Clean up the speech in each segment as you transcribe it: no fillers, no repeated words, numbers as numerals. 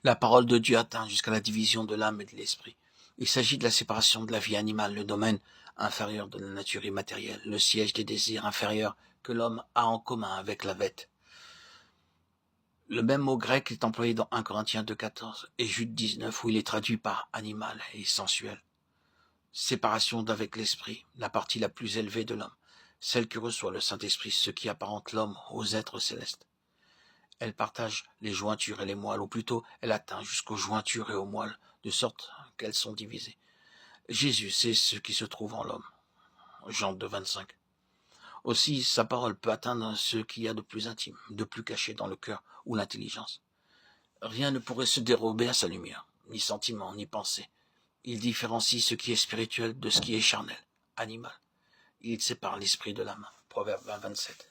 La parole de Dieu atteint jusqu'à la division de l'âme et de l'esprit. Il s'agit de la séparation de la vie animale, le domaine inférieur de la nature immatérielle, le siège des désirs inférieurs que l'homme a en commun avec la bête. Le même mot grec est employé dans 1 Corinthiens 2,14 et Jude 19 où il est traduit par animal et sensuel. Séparation d'avec l'esprit, la partie la plus élevée de l'homme, celle que reçoit le Saint-Esprit, ce qui apparente l'homme aux êtres célestes. Elle partage les jointures et les moelles, ou plutôt elle atteint jusqu'aux jointures et aux moelles, de sorte qu'elles sont divisées. Jésus sait ce qui se trouve en l'homme. Jean 2, 25. Aussi, sa parole peut atteindre ce qu'il y a de plus intime, de plus caché dans le cœur ou l'intelligence. Rien ne pourrait se dérober à sa lumière, ni sentiment, ni pensée. Il différencie ce qui est spirituel de ce qui est charnel, animal. Il sépare l'esprit de l'âme. Proverbe 20, 27.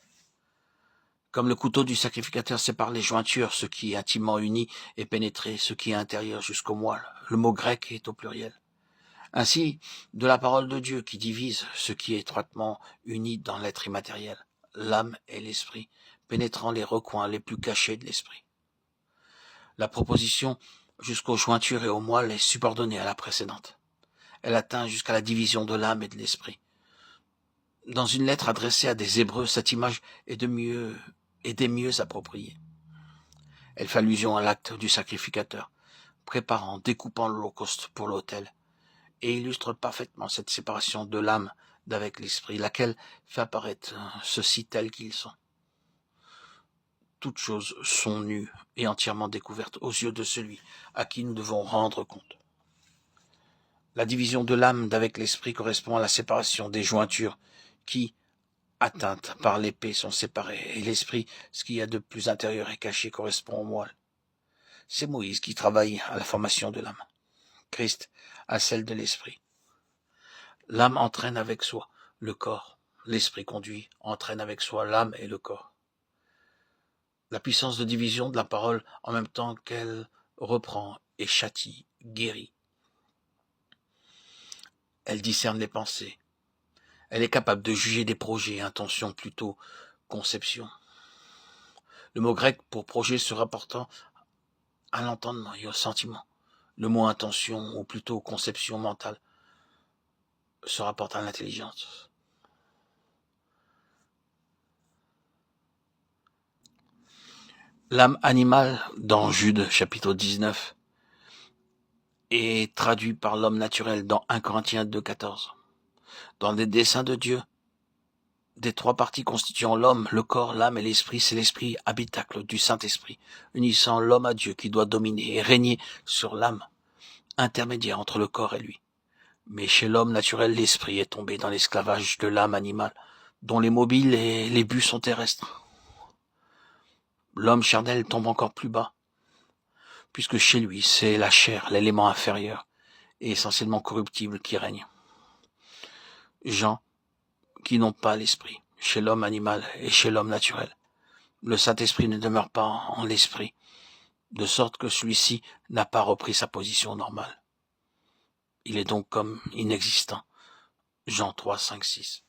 Comme le couteau du sacrificateur sépare les jointures, ce qui est intimement uni et pénétré, ce qui est intérieur jusqu'au moelle. Le mot grec est au pluriel. Ainsi, de la parole de Dieu qui divise ce qui est étroitement uni dans l'être immatériel, l'âme et l'esprit, pénétrant les recoins les plus cachés de l'esprit. La proposition jusqu'aux jointures et aux moelles est subordonnée à la précédente. Elle atteint jusqu'à la division de l'âme et de l'esprit. Dans une lettre adressée à des Hébreux, cette image est des mieux appropriée. Elle fait allusion à l'acte du sacrificateur, préparant, découpant l'holocauste pour l'autel, et illustre parfaitement cette séparation de l'âme d'avec l'esprit, laquelle fait apparaître ceux-ci tels qu'ils sont. Toutes choses sont nues et entièrement découvertes aux yeux de celui à qui nous devons rendre compte. La division de l'âme d'avec l'esprit correspond à la séparation des jointures qui, atteintes par l'épée, sont séparées, et l'esprit, ce qu'il y a de plus intérieur et caché, correspond au moelle. C'est Moïse qui travaille à la formation de l'âme, Christ à celle de l'esprit. L'âme entraîne avec soi le corps, l'esprit conduit, entraîne avec soi l'âme et le corps. La puissance de division de la parole, en même temps qu'elle reprend et châtie, guérit. Elle discerne les pensées. Elle est capable de juger des projets, intentions plutôt conception. Le mot grec pour projet se rapportant à l'entendement et au sentiment. Le mot intention, ou plutôt conception mentale, se rapporte à l'intelligence. L'âme animale, dans Jude chapitre 19, est traduite par l'homme naturel dans 1 Corinthiens 2,14. Dans les desseins de Dieu, des trois parties constituant l'homme, le corps, l'âme et l'esprit, c'est l'esprit habitacle du Saint-Esprit, unissant l'homme à Dieu qui doit dominer et régner sur l'âme, intermédiaire entre le corps et lui. Mais chez l'homme naturel, l'esprit est tombé dans l'esclavage de l'âme animale, dont les mobiles et les buts sont terrestres. L'homme charnel tombe encore plus bas, puisque chez lui, c'est la chair, l'élément inférieur, et essentiellement corruptible qui règne. Gens qui n'ont pas l'esprit, chez l'homme animal et chez l'homme naturel. Le Saint-Esprit ne demeure pas en l'esprit, de sorte que celui-ci n'a pas repris sa position normale. Il est donc comme inexistant. Jean 3, 5, 6.